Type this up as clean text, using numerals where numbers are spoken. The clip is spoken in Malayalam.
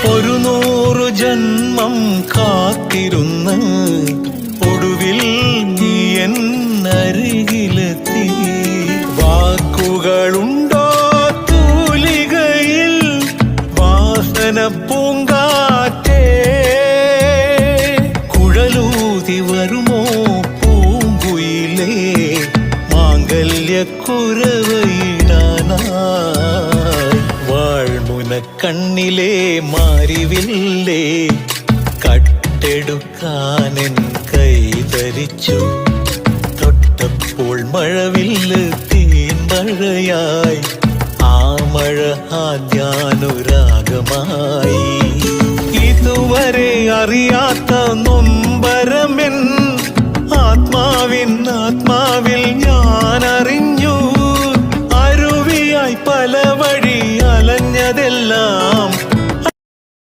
ഒരു 100 ജന്മം കാത്തിരുന്ന് ഒടുവിൽ നീ എന്നരികിലെത്തി. വാക്കുകളുണ്ടോ തൂലികയിൽ വാസന പൂങ്കാറ്റേ, കുഴലൂതി വരുമോ പൂങ്കുയിലേ മാംഗല്യക്കുരവയിടാനായി. വാൾമുനക്കണ്ണിലെ മാരിവില്ലേ കട്ടെടുക്കാനെൻ കൈ ധരിച്ചു. തൊട്ടപ്പോൾ മഴവില്ല് തീൻമഴയായി, ആ മഴ ആദ്യാനുരാഗമായി. ഇതുവരെ അറിയാത്ത നൊമ്പ